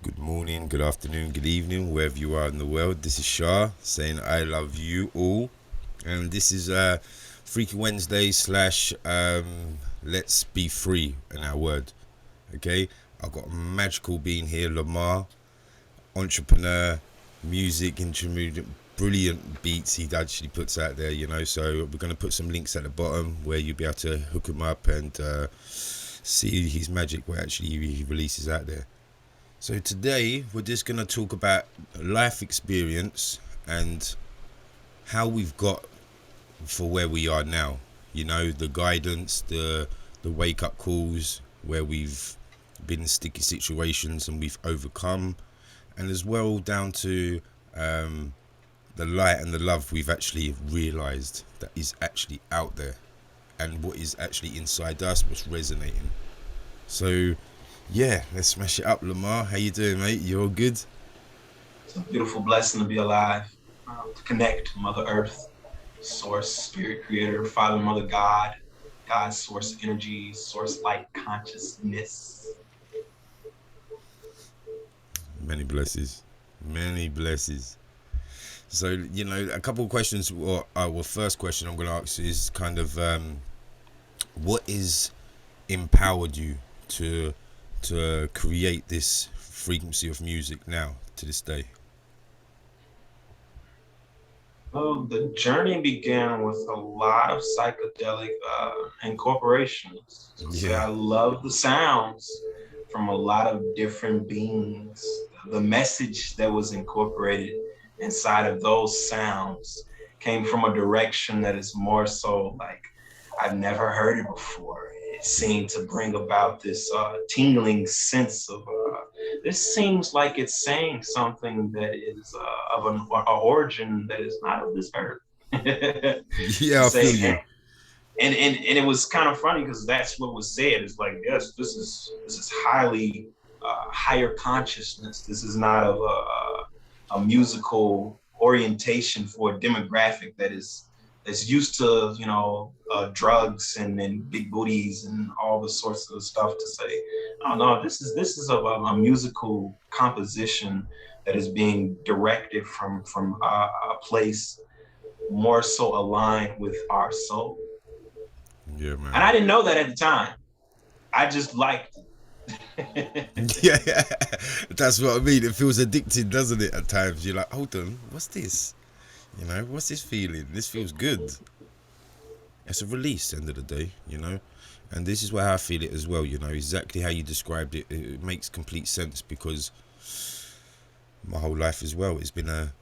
Good morning, good afternoon, good evening, wherever you are in the world. This is Shah saying I love you all, and this is Freaky Wednesday slash Let's Be Free in our word. Okay, I've got a magical being here, Lamar, entrepreneur, music intermediate, brilliant beats he actually puts out there. So we're gonna put some links at the bottom where you'll be able to hook him up and see his magic what actually he releases out there. So today we're just going to talk about life experience and how we've got for where we are now. The guidance, the wake up calls where we've been in sticky situations and we've overcome, and as well down to the light and the love we've actually realized that is actually out there and what is actually inside us, what's resonating. So yeah, let's smash it up, Lamar. How you doing, mate? You all good? It's a beautiful blessing to be alive, to connect to Mother Earth, Source, Spirit, Creator, Father, Mother, God, God's source energy, source light consciousness. Many blessings. Many blessings. So, a couple of questions. Well, first question I'm going to ask is kind of what is empowered you to create this frequency of music now to this day? Well, the journey began with a lot of psychedelic incorporations. So say Yeah. I love the sounds from a lot of different beings. The message that was incorporated inside of those sounds came from a direction that is more so like I've never heard it before. It seemed to bring about this tingling sense of this seems like it's saying something that is of an origin that is not of this earth. To Yeah, I feel say, you. and it was kind of funny because that's what was said. It's like, yes, this is highly higher consciousness. This is not of a musical orientation for a demographic that's used to drugs and big booties and all the sorts of stuff. To say, oh no, this is a musical composition that is being directed from a place more so aligned with our soul. Yeah, And man. I didn't know that at the time. I just liked it. Yeah, that's what I mean. It feels addicting, doesn't it? At times, you're like, hold on, what's this? What's this feeling? This feels good. It's a release, end of the day, and this is where I feel it as well. Exactly how you described it. It makes complete sense because my whole life as well, it's been a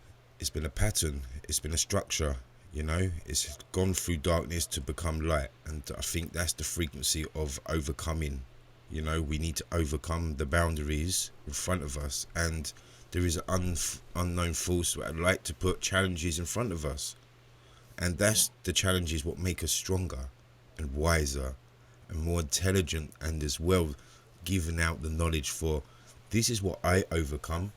pattern. It's been a structure. It's gone through darkness to become light, and I think that's the frequency of overcoming. We need to overcome the boundaries in front of us, and there is an unknown force that I'd like to put challenges in front of us, and that's the challenges what make us stronger and wiser and more intelligent, and as well giving out the knowledge for this is what I overcome,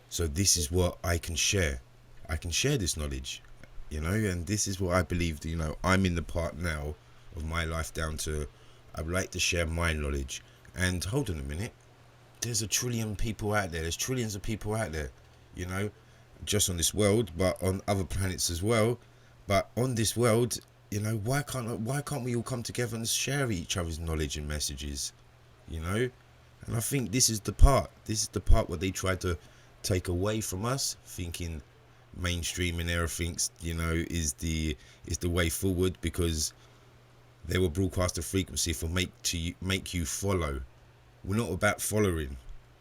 so this is what I can share. I can share this knowledge, and this is what I believe. I'm in the part now of my life down to I'd like to share my knowledge. And hold on a minute, there's a trillion people out there. There's trillions of people out there, you know, just on this world, but on other planets as well. But on this world, why can't we all come together and share each other's knowledge and messages, you know? And I think this is the part. This is the part where they try to take away from us, thinking mainstream and everything, is the way forward, because they will broadcast a frequency for make you follow. We're not about following.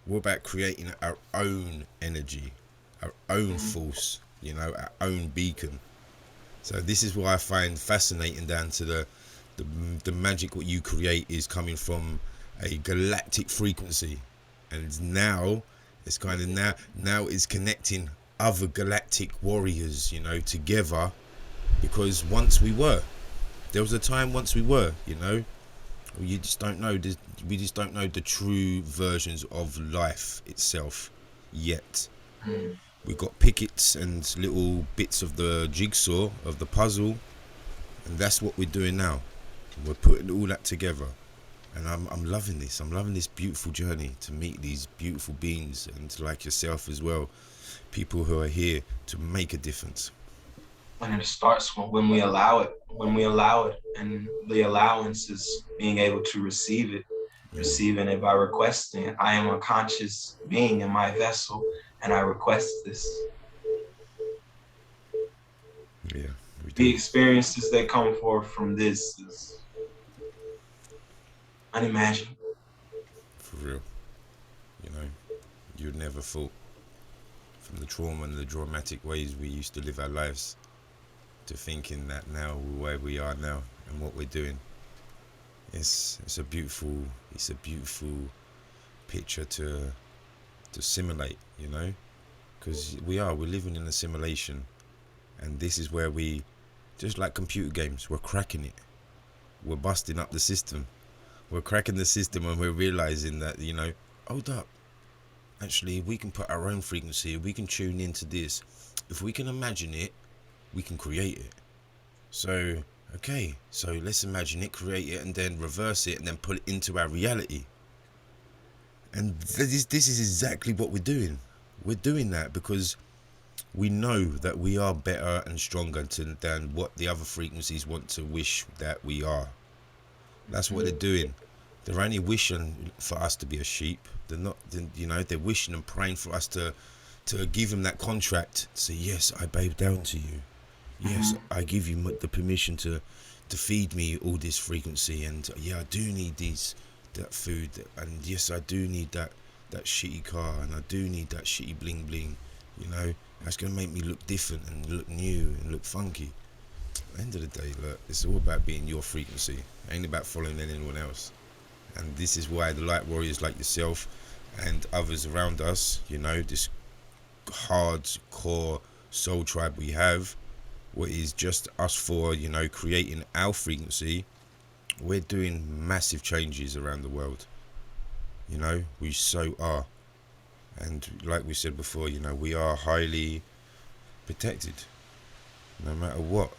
We're about creating our own energy, our own force, our own beacon. So this is what I find fascinating down to the magic what you create is coming from a galactic frequency, and now it's kind of now it's connecting other galactic warriors, together, because once we were, there was a time once we were, you just don't know. We just don't know the true versions of life itself yet. We've got pickets and little bits of the jigsaw of the puzzle, and that's what we're doing now. We're putting all that together. And I'm loving this. I'm loving this beautiful journey to meet these beautiful beings, and like yourself as well, people who are here to make a difference. And it starts when we allow it. When we allow it, and the allowance is being able to receive it, receiving it by requesting. I am a conscious being in my vessel, and I request this. Yeah, we The do. experiences that come forth from this is unimaginable. For real. You know, you'd never thought, from the trauma and the dramatic ways we used to live our lives, to thinking that now where we are now and what we're doing. It's a beautiful picture to simulate, you know, because we're living in a simulation, and this is where we, just like computer games, we're cracking it, we're busting up the system, we're cracking the system, and we're realizing that, you know, hold up, actually we can put our own frequency, we can tune into this, if we can imagine it, we can create it. So okay, so let's imagine it, create it, and then reverse it, and then put it into our reality. And this is exactly what we're doing. We're doing that because we know that we are better and stronger than what the other frequencies want to wish that we are. That's what they're doing. They're only wishing for us to be a sheep. They're not, you know, they're wishing and praying for us to give them that contract. Say, yes, I bow down to you. Yes, I give you the permission to feed me all this frequency, and yeah, I do need that food, and yes, I do need that shitty car, and I do need that shitty bling bling. You know, that's gonna make me look different and look new and look funky. At the end of the day, look, it's all about being your frequency. It ain't about following anyone else. And this is why the light warriors like yourself and others around us, you know, this hardcore soul tribe we have, what is just us for, you know, creating our frequency, we're doing massive changes around the world. You know, we so are. And like we said before, you know, we are highly protected, no matter what.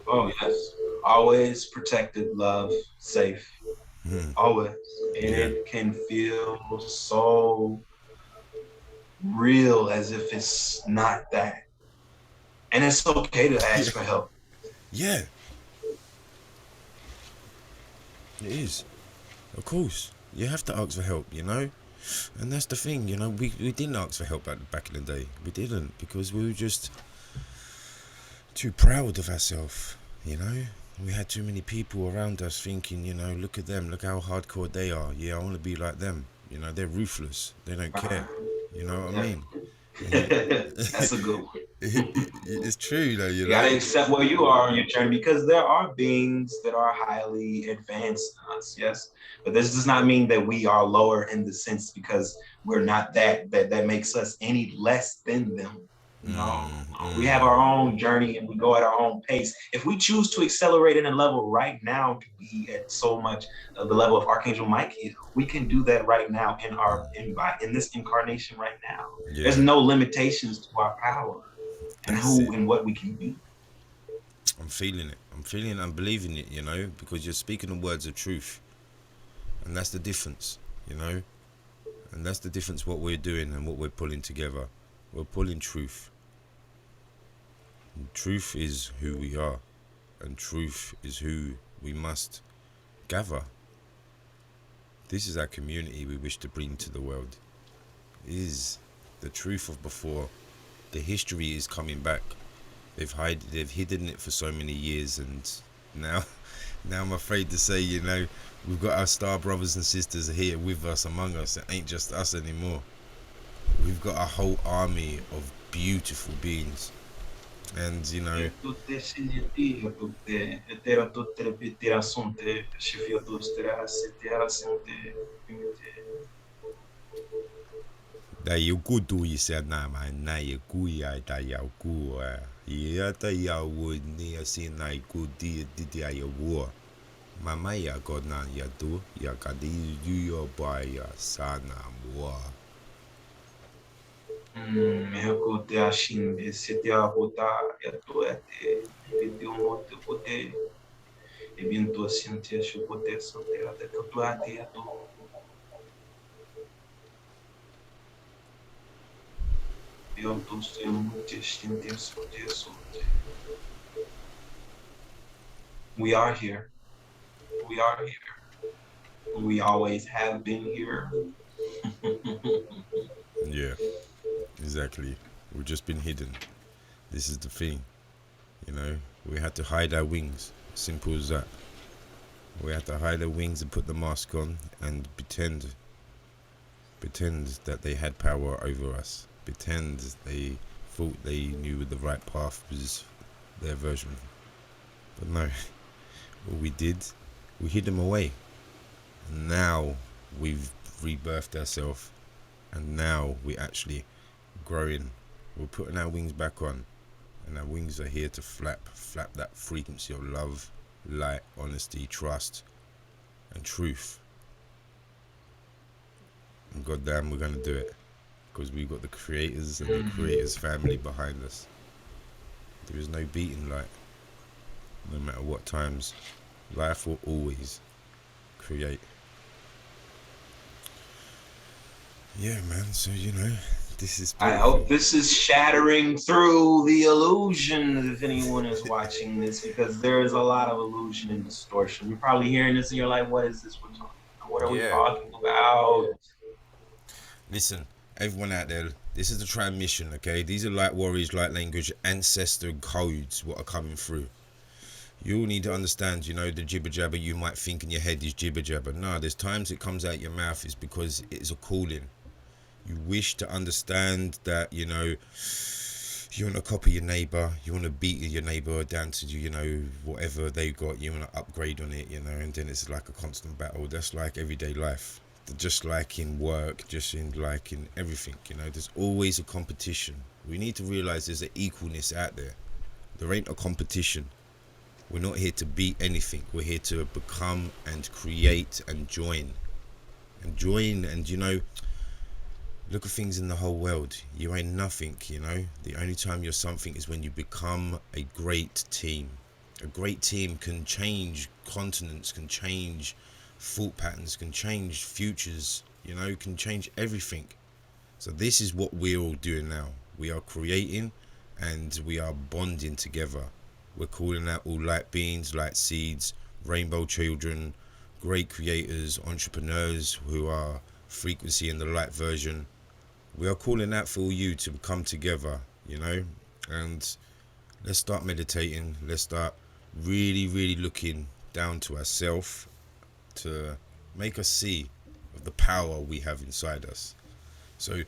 Oh yes, always protected, love, safe, always, and Yeah. it can feel so real as if it's not that. And it's okay to Yeah. ask for help. Yeah, it is. Of course. You have to ask for help, you know? And that's the thing, you know, we didn't ask for help back in the day. We didn't, because we were just too proud of ourselves, you know? We had too many people around us thinking, you know, look at them, look how hardcore they are. Yeah, I want to be like them. You know, they're ruthless. They don't care. You know what I mean? And you, That's a good one. it's true though, you You gotta know? accept where you are on your journey because there are beings that are highly advanced than us, yes. But this does not mean that we are lower in the sense because we're not that makes us any less than them. You know, we have our own journey and we go at our own pace. If we choose to accelerate in a level right now to be at so much of the level of Archangel Mike, we can do that right now in this incarnation right now. There's Yeah, no limitations to our power and that's who it. and what we can be. I'm feeling it. I'm feeling it. I'm believing it, you know, because you're speaking the words of truth. And that's the difference, you know? And that's the difference what we're doing and what we're pulling together. We're pulling truth. And truth is who we are. And truth is who we must gather. This is our community we wish to bring to the world. It is the truth of before. The history is coming back. They've hidden it for so many years, and now now I'm afraid to say, you know, we've got our star brothers and sisters here with us, among us. It ain't just us anymore. We've got a whole army of beautiful beings, and you know, da you good do you say na ma na you good ya da ya good ya da ya would ni see na good di ya war. Mama ya god na ya do ya kadi you your boy ya sana war. E bintu sintia shupote sotea de kaplatia to. Bintu sintia sintia sotia sote. We are here. We are here. We always have been here. Yeah, exactly. We've just been hidden. This is the thing, you know. We had to hide our wings. Simple as that. We had to hide our wings and put the mask on and pretend that they had power over us. Pretend they thought they knew the right path was their version. But no, what we did, we hid them away. And now we've rebirthed ourselves, and now we actually growing. We're putting our wings back on, and our wings are here to flap that frequency of love, light, honesty, trust, and truth. And goddamn, we're gonna do it, because we've got the creators and the creators family behind us. There is no beating light. No matter what times, life will always create. Yeah, man. So this is I beautiful. hope this is shattering through the illusion if anyone is watching this, because there is a lot of illusion and distortion. You're probably hearing this and you're like, what is this we're talking about? What are we talking about? Listen, everyone out there, this is the transmission, okay? These are light warriors, light language, ancestor codes what are coming through. You all need to understand, the jibber jabber you might think in your head is jibber jabber. No, there's times it comes out your mouth is because it is a calling. You wish to understand that, you want to copy your neighbor, you want to beat your neighbor down to, whatever they got, you want to upgrade on it, and then it's like a constant battle. That's like everyday life. Just like in work, just in everything, there's always a competition. We need to realize there's an equalness out there. There ain't a competition. We're not here to beat anything. We're here to become and create and join. And look at things in the whole world. You ain't nothing, The only time you're something is when you become a great team. A great team can change continents, can change thought patterns, can change futures, can change everything. So this is what we're all doing now. We are creating and we are bonding together. We're calling out all light beings, light seeds, rainbow children, great creators, entrepreneurs who are frequency in the light version. We are calling out for you to come together, and let's start meditating. Let's start really, really looking down to ourselves to make us see the power we have inside us. So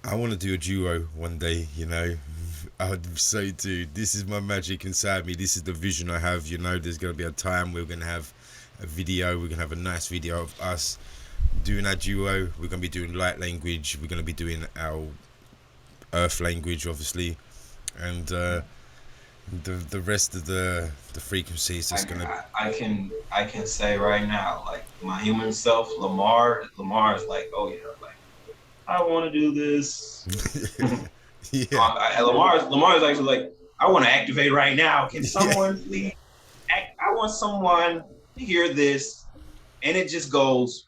I want to do a duo one day, I'd say, dude, this is my magic inside me. This is the vision I have, There's going to be a time we're going to have a video. We're going to have a nice video of us doing our duo. We're going to be doing light language. We're going to be doing our earth language, obviously. And the rest of the frequencies just going to... I can say right now, like my human self, Lamar is like, oh yeah, like I want to do this. Yeah. Lamar is actually like, I want to activate right now. Can someone please I want someone to hear this, and it just goes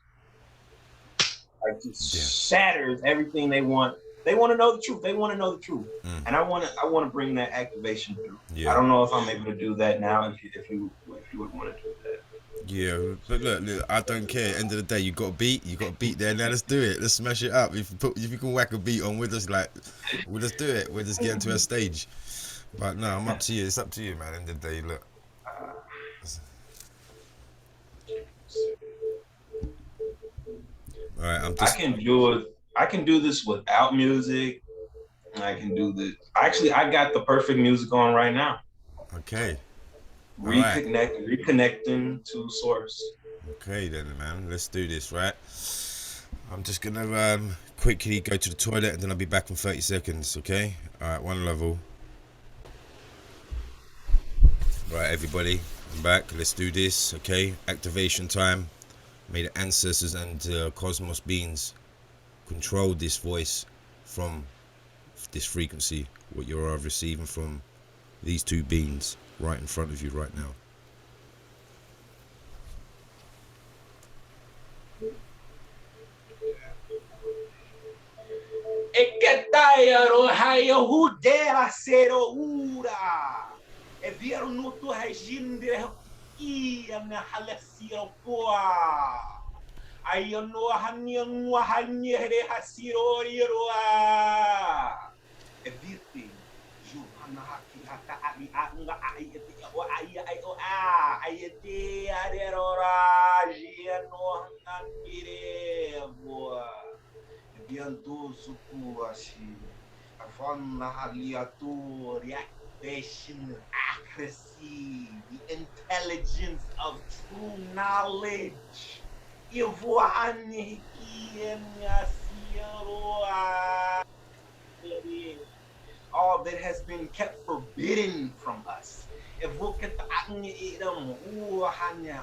like just shatters everything they want. They want to know the truth. They want to know the truth, and I want to bring that activation through. Yeah. I don't know if I'm able to do that now. If you would want to do that. Yeah, but look, I don't care. End of the day, you got a beat there. Now let's do it. Let's smash it up. If you can whack a beat on with us, we'll just do it. We'll just get into a stage. But no, I'm up to you. It's up to you, man. End of the day, look. All right, I can do this without music. I can do this. Actually, I got the perfect music on right now. Okay. Reconnecting to source. Okay then, man. Let's do this, right? I'm just gonna quickly go to the toilet and then I'll be back in 30 seconds, okay? Alright, one level. Right, everybody, I'm back. Let's do this, okay? Activation time. May the ancestors and cosmos beings control this voice from this frequency, what you're receiving from these two beings right in front of you right now. Haya who dera sero ura. E vieru no tu hajinde ia na halesiro poa. Ayo no hanya ngwa hanya re hasiro roa. E virte. Juhana haki hata ali anga ai ete o ai ai o a ai ete arerora jiano hangire boa. Biandoso Kuashi, Avon Haliato, reactivation, accuracy, the intelligence of true knowledge. Ivoani all that has been kept forbidden from us.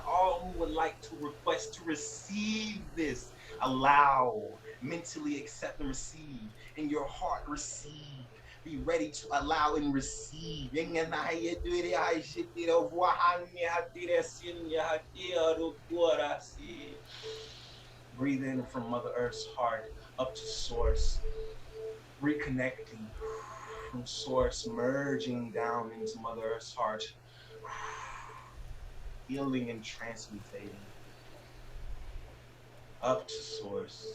All who would like to request to receive this, allow, mentally accept and receive, in your heart receive. Be ready to allow and receive. Breathe in from Mother Earth's heart up to source, reconnecting from source, merging down into Mother Earth's heart, healing and transmutating up to source,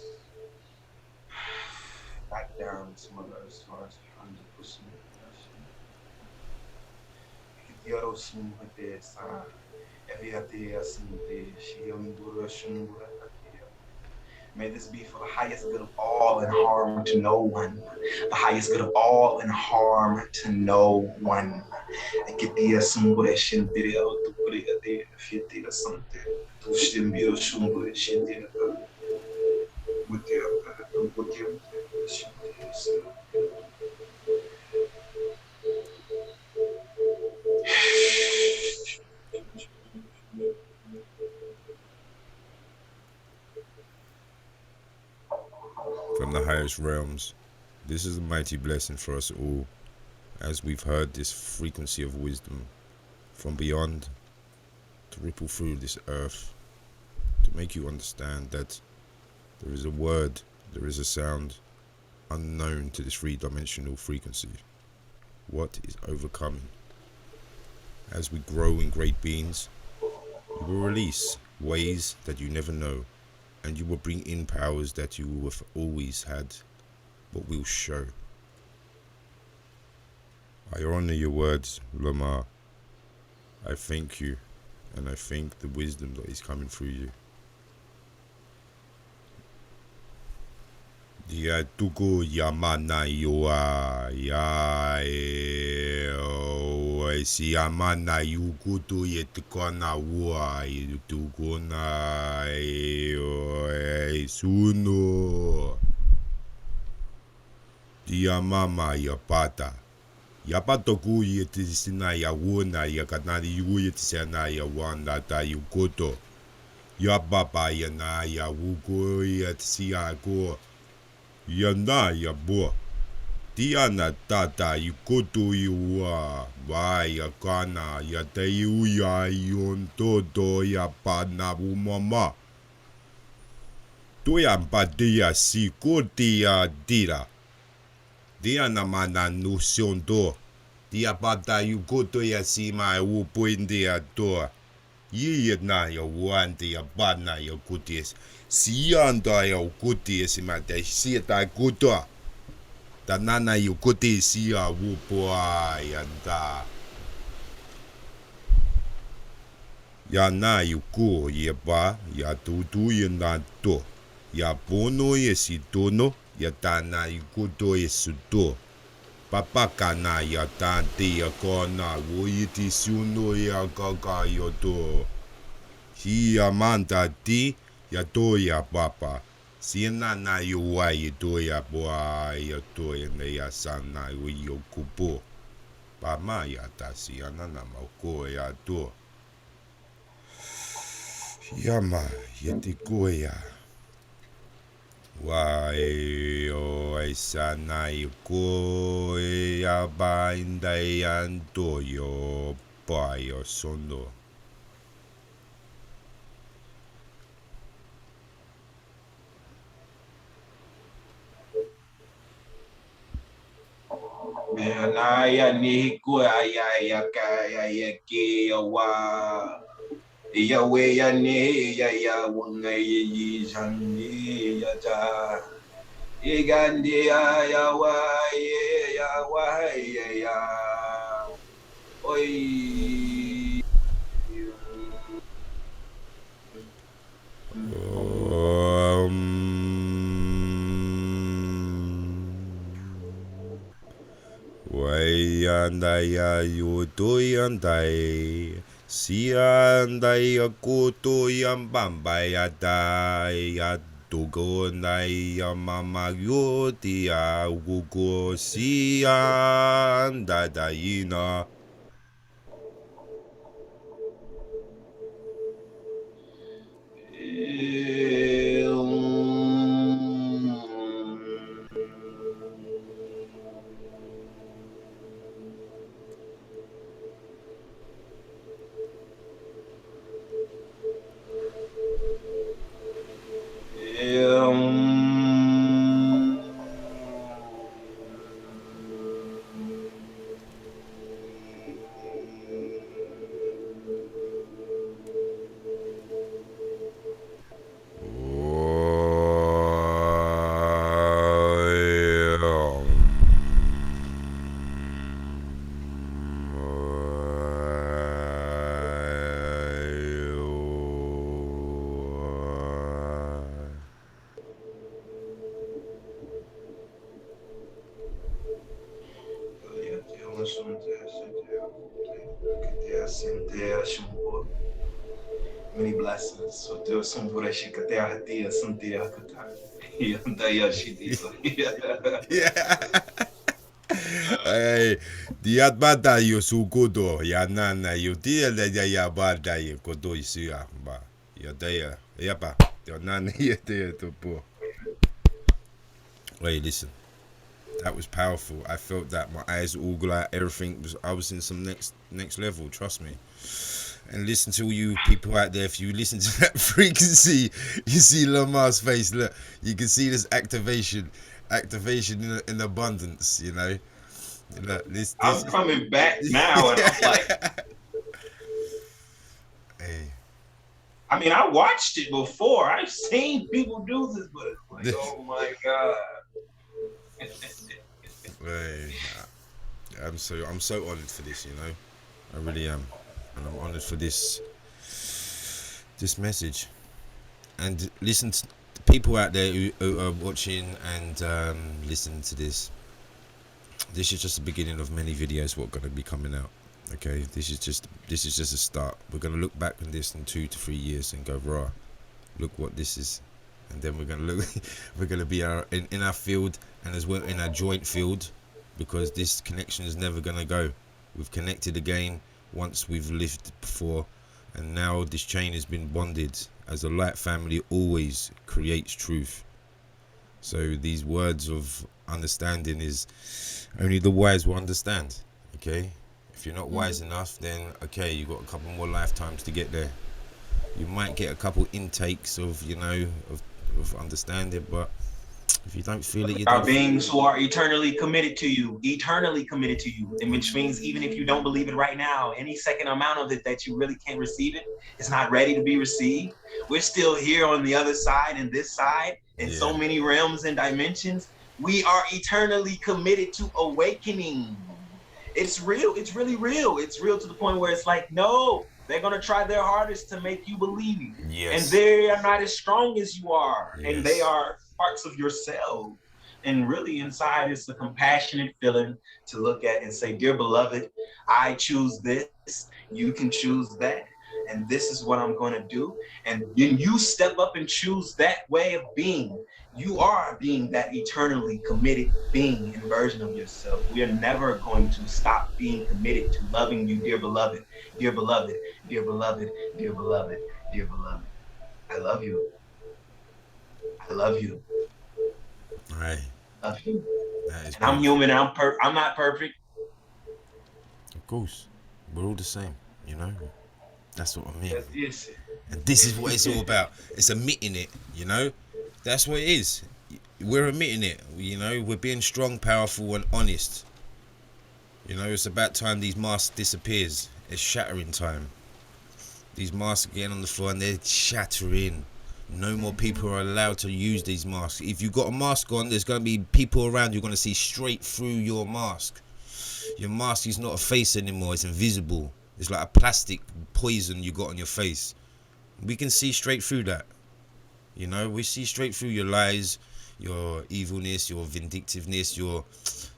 back down into Mother Earth's heart, 100%. May this be for the highest good of all and harm to no one. The highest good of all and harm to no one. From the highest realms, this is a mighty blessing for us all, as we've heard this frequency of wisdom from beyond to ripple through this earth, to make you understand that there is a word, there is a sound unknown to this three-dimensional frequency. What is overcoming? As we grow in great beings, you will release ways that you never know, and you will bring in powers that you will have always had, but will show. I honor your words, Lamar. I thank you, and I thank the wisdom that is coming through you. Dia tuku yamana yoa ya si yamana yukutu yetkona wa yutukona suno dia mama yapata yapatoku yetisina ya wona ya kanani yu yetisana ya wanda ta yukoto ya baba ya na ya wuko yetisia ko yana ya bo Tiana tata yukoto yuwa ba ya kana ya te yu ya yon todo ya pana mama to ya patia si kotia dira dia na mana no siondo dia pata yukoto ya si mai u puendia to ye na ya wante ya bana ya koties si anda ya koties ma te si ta koto Tanana yukote siya wupoa yanda. Yana yuko yeba ya tutu yanda to. Ya bono yesitono ya tana yukoto yesuto. Papa kana ya tante ya kona woyiti suno ya kaka yoto. Hiya manta ti ya to ya papa. Siena na yuwa ito ya boa ya to ya ya sana yo kupo. Pama ya ta siana na mauko ya to. Yama yetiko ya. Wa o sana yuko ya ba inda ya to yo pa yo sono. Anaya ni kuaya ya kaya ya ki wa ya we ya ni ya wanga yi jandi ya ta igandi ya wa ya oi Wayandaya yutoyandai siandaya kotoyambambayadaya dogonaya mamayotia gugo siandadayina. Many blessings. So do some for that shit. Katea some tia kata. Yandaya shiti. Yeah. Hey, diabada yo sugodo ya nana yo dia ya bada yo kodo isia ba ya daya ya ba ya nana ya daya to po. Wait, listen. That was powerful. I felt that my eyes all like everything was. I was in some next level. Trust me. And listen to all you people out there. If you listen to that frequency, you see Lamar's face. Look, you can see this activation in abundance. You know. Look, this. I'm coming back now, and I'm like, hey. I mean, I watched it before. I've seen people do this, but it's like, oh my god. Hey, I'm so honored for this. You know, I really am, and I'm honored for this message. And listen to the people out there who are watching and listening to this. This is just the beginning of many videos what are going to be coming out. Okay, this is just a start. We're going to look back on this in 2 to 3 years and go, rah, look what this is. And then we're going to look we're going to be in our field, and as well in our joint field, because this connection is never going to go. We've connected again once we've lived before, and now this chain has been bonded. As a light family always creates truth. So these words of understanding is only the wise will understand. Okay, if you're not wise enough, then okay, you've got a couple more lifetimes to get there. You might get a couple intakes of of understanding, but if you don't feel it, you Our don't beings who are eternally committed to you, and which means even if you don't believe it right now, any second amount of it that you really can't receive it, it's not ready to be received. We're still here on the other side and this side, in so many realms and dimensions. We are eternally committed to awakening. It's real. It's really real. It's real to the point where it's like, no, they're going to try their hardest to make you believe. Yes. And they are not as strong as you are. Yes. And they are parts of yourself. And really inside is the compassionate feeling to look at and say, dear beloved, I choose this. You can choose that. And this is what I'm going to do. And when you step up and choose that way of being, you are being that eternally committed being and version of yourself. We are never going to stop being committed to loving you, dear beloved, dear beloved, dear beloved, dear beloved, dear beloved. I love you. I love you. Right. I love you. And I'm human. I'm not perfect. Of course, we're all the same. You know. That's what I mean. Yes. And this is what it's all about. It's admitting it, you know. That's what it is. We're admitting it. You know, we're being strong, powerful, and honest. You know, it's about time these masks disappears. It's shattering time. These masks are getting on the floor and they're shattering. No more people are allowed to use these masks. If you've got a mask on, there's going to be people around you're going to see straight through your mask. Your mask is not a face anymore, it's invisible. It's like a plastic poison you got on your face. We can see straight through that. You know, we see straight through your lies, your evilness, your vindictiveness, your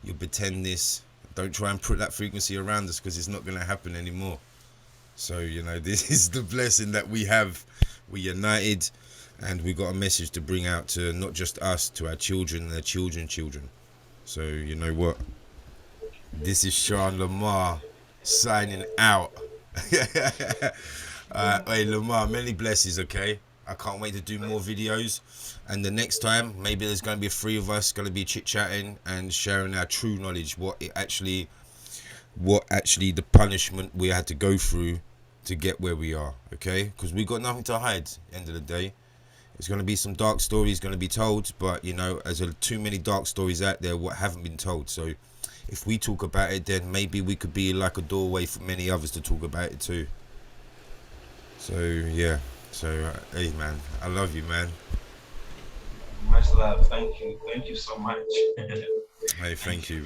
pretendness. Don't try and put that frequency around us because it's not going to happen anymore. So, you know, this is the blessing that we have. We're united and we got a message to bring out to not just us, to our children and their children's children. So, you know what? This is Sean Lamar signing out. Hey, Lamar, many blessings, okay? I can't wait to do more videos. And the next time, maybe there's going to be 3 of us going to be chit-chatting and sharing our true knowledge, what actually the punishment we had to go through to get where we are, okay? Because we got nothing to hide at the end of the day. There's going to be some dark stories going to be told, but, you know, there's too many dark stories out there what haven't been told. So if we talk about it, then maybe we could be like a doorway for many others to talk about it too. So, yeah. So, hey, man, I love you, man. Much love. Thank you. Thank you so much. Hey, thank you.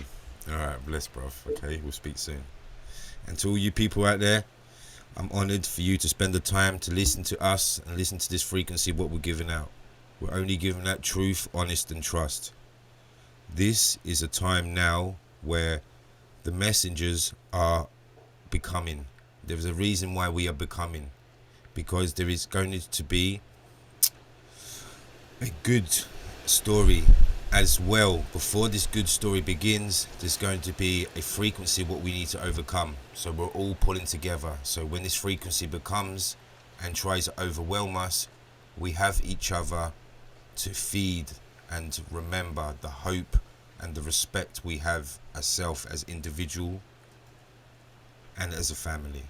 All right, bless, bruv. Okay, we'll speak soon. And to all you people out there, I'm honoured for you to spend the time to listen to us and listen to this frequency, what we're giving out. We're only giving out truth, honest and trust. This is a time now where the messengers are becoming. There's a reason why we are becoming. Because there is going to be a good story as well. Before this good story begins, there's going to be a frequency what we need to overcome. So we're all pulling together. So when this frequency becomes and tries to overwhelm us, we have each other to feed and remember the hope and the respect we have as self, as individual and as a family.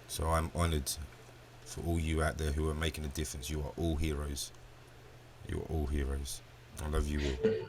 So I'm honoured for all you out there who are making a difference. You are all heroes. You are all heroes. I love you all.